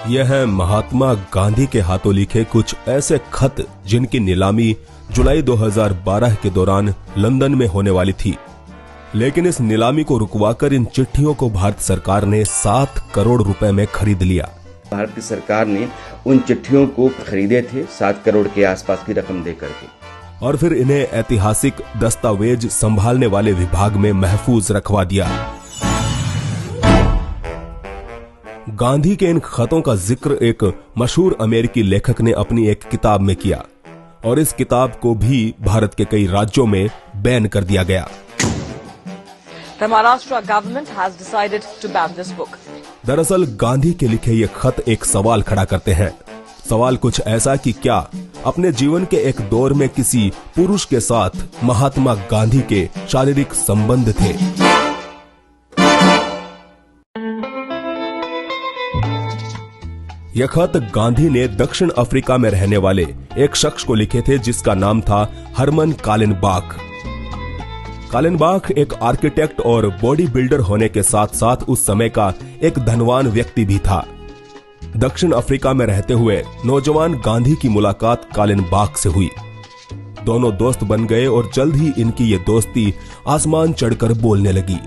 यह है महात्मा गांधी के हाथों लिखे कुछ ऐसे खत जिनकी नीलामी जुलाई 2012 के दौरान लंदन में होने वाली थी। लेकिन इस नीलामी को रुकवाकर इन चिट्ठियों को भारत सरकार ने 7 करोड़ रुपए में खरीद लिया। भारत की सरकार ने उन चिट्ठियों को खरीदे थे 7 करोड़ के आसपास की रकम देकर के, और फिर इन्हें ऐतिहासिक दस्तावेज संभालने वाले विभाग में महफूज रखवा दिया। गांधी के इन खतों का जिक्र एक मशहूर अमेरिकी लेखक ने अपनी एक किताब में किया और इस किताब को भी भारत के कई राज्यों में बैन कर दिया गया। The Maharashtra government has decided to ban this book. दरअसल गांधी के लिखे ये खत एक सवाल खड़ा करते हैं। सवाल कुछ ऐसा कि क्या अपने जीवन के एक दौर में किसी पुरुष के साथ महात्मा गांधी के शारीरिक संबंध थे। यह खत गांधी ने दक्षिण अफ्रीका में रहने वाले एक शख्स को लिखे थे जिसका नाम था हरमन कालिनबाख। कालिनबाख एक आर्किटेक्ट और बॉडी बिल्डर होने के साथ साथ उस समय का एक धनवान व्यक्ति भी था। दक्षिण अफ्रीका में रहते हुए नौजवान गांधी की मुलाकात कालिनबाख से हुई। दोनों दोस्त बन गए और जल्द ही इनकी ये दोस्ती आसमान चढ़कर बोलने लगी।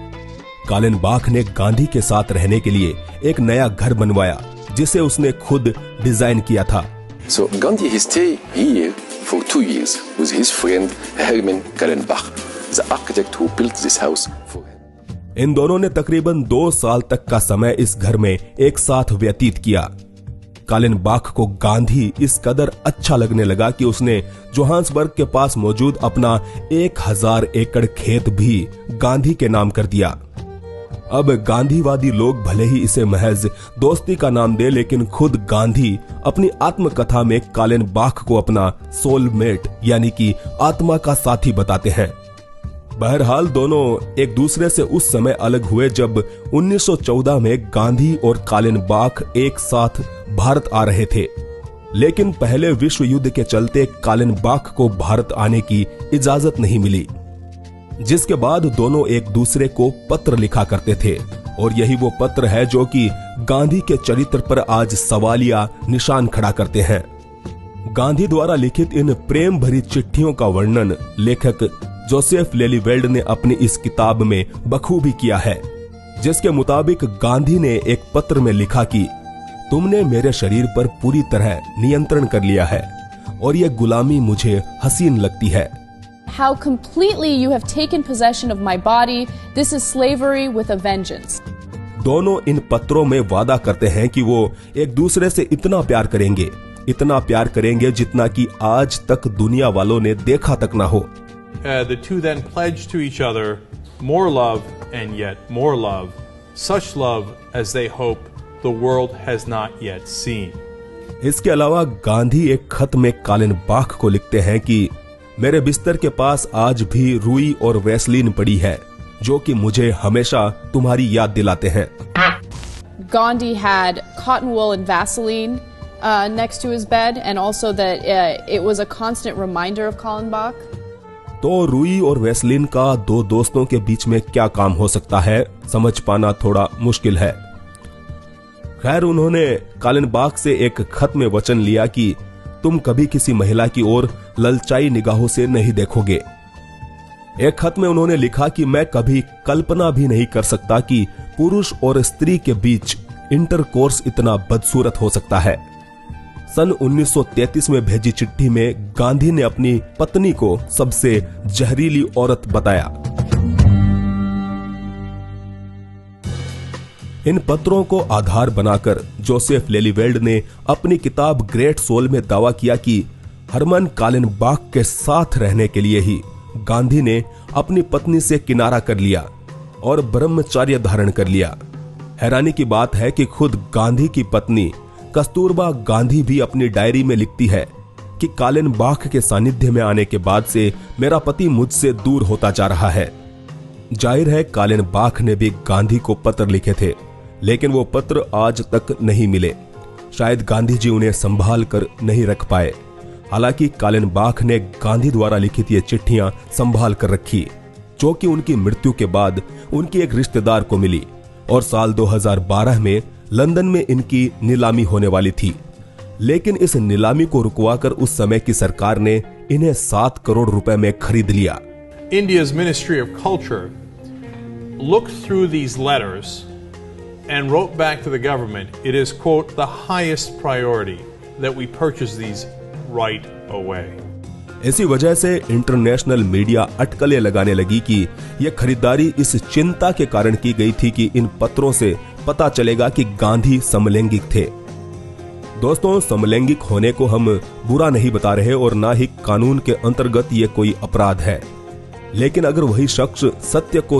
कालिनबाख ने गांधी के साथ रहने के लिए एक नया घर बनवाया जिसे उसने खुद डिजाइन किया था। So Gandhi he stayed here for 2 years with his friend Herman Kallenbach, the architect who built this house for him. इन दोनों ने तकरीबन 2 साल तक का समय इस घर में एक साथ व्यतीत किया। कालिनबाख को गांधी इस कदर अच्छा लगने लगा कि उसने जोहान्सबर्ग के पास मौजूद अपना 1000 एकड़ खेत भी गांधी के नाम कर दिया। अब गांधीवादी लोग भले ही इसे महज दोस्ती का नाम दे, लेकिन खुद गांधी अपनी आत्मकथा में कालिनबाख को अपना सोलमेट यानी कि आत्मा का साथी बताते हैं। बहरहाल दोनों एक दूसरे से उस समय अलग हुए जब 1914 में गांधी और कालिनबाख एक साथ भारत आ रहे थे, लेकिन पहले विश्व युद्ध के चलते कालिनबाख को भारत आने की इजाजत नहीं मिली, जिसके बाद दोनों एक दूसरे को पत्र लिखा करते थे। और यही वो पत्र है जो कि गांधी के चरित्र पर आज सवालिया निशान खड़ा करते हैं। गांधी द्वारा लिखित इन प्रेम भरी चिट्ठियों का वर्णन लेखक जोसेफ लेलीवेल्ड ने अपनी इस किताब में बखूबी किया है, जिसके मुताबिक गांधी ने एक पत्र में लिखा कि तुमने मेरे शरीर पर पूरी तरह नियंत्रण कर लिया है और यह गुलामी मुझे हसीन लगती है। How completely you have taken possession of my body. This is slavery with a vengeance. दोनों इन पत्रों में वादा करते हैं कि वो एक दूसरे से इतना प्यार करेंगे जितना कि आज तक दुनिया वालों ने देखा तक ना हो। The two then pledged to each other more love and yet more love, such love as they hope the world has not yet seen. इसके अलावा गांधी एक खत में कालिनबाख को लिखते हैं कि मेरे बिस्तर के पास आज भी रुई और वैसलीन पड़ी है जो कि मुझे हमेशा तुम्हारी याद दिलाते हैं। Gandhi had cotton wool and Vaseline next to his bed, and also that it was a constant reminder of Kallenbach. तो रुई और वैसलीन का दो दोस्तों के बीच में क्या काम हो सकता है, समझ पाना थोड़ा मुश्किल है। खैर, उन्होंने कालिनबाख से एक खत में वचन लिया कि तुम कभी किसी महिला की ओर ललचाई निगाहों से नहीं देखोगे। एक खत में उन्होंने लिखा कि मैं कभी कल्पना भी नहीं कर सकता कि पुरुष और स्त्री के बीच इंटरकोर्स इतना बदसूरत हो सकता है। सन 1933 में भेजी चिट्ठी में गांधी ने अपनी पत्नी को सबसे जहरीली औरत बताया। इन पत्रों को आधार बनाकर जोसेफ लेलीवेल्ड ने अपनी किताब ग्रेट सोल में दावा किया कि हरमन कालिनबाख के साथ रहने के लिए ही गांधी ने अपनी पत्नी से किनारा कर लिया और ब्रह्मचर्य धारण कर लिया। हैरानी की बात है कि खुद गांधी की पत्नी कस्तूरबा गांधी भी अपनी डायरी में लिखती है कि कालिनबाख के सानिध्य में आने के बाद से मेरा पति मुझसे दूर होता जा रहा है। जाहिर है कालिनबाख ने भी गांधी को पत्र लिखे थे, लेकिन वो पत्र आज तक नहीं मिले। शायद गांधी जी उन्हें संभाल कर नहीं रख पाए। हालांकि कालिनबाख ने गांधी द्वारा लिखित ये चिट्ठियां संभाल कर रखी, जो कि उनकी मृत्यु के बाद उनकी एक रिश्तेदार को मिली, और साल 2012 में लंदन में इनकी नीलामी होने वाली थी, लेकिन इस नीलामी को रुकवाकर उस समय की सरकार ने इन्हें 7 करोड़ रुपए में खरीद लिया। India's Ministry of Culture looked through these letters and wrote back to the government, it is, quote, the highest priority that we purchase these right away. इसी वजह से इंटरनेशनल मीडिया अटकलें लगाने लगी कि यह खरीदारी इस चिंता के कारण की गई थी कि इन पत्रों से पता चलेगा कि गांधी समलैंगिक थे। दोस्तों, समलैंगिक होने को हम बुरा नहीं बता रहे और ना ही कानून के अंतर्गत ये कोई अपराध है, लेकिन अगर वही शख्स सत्य को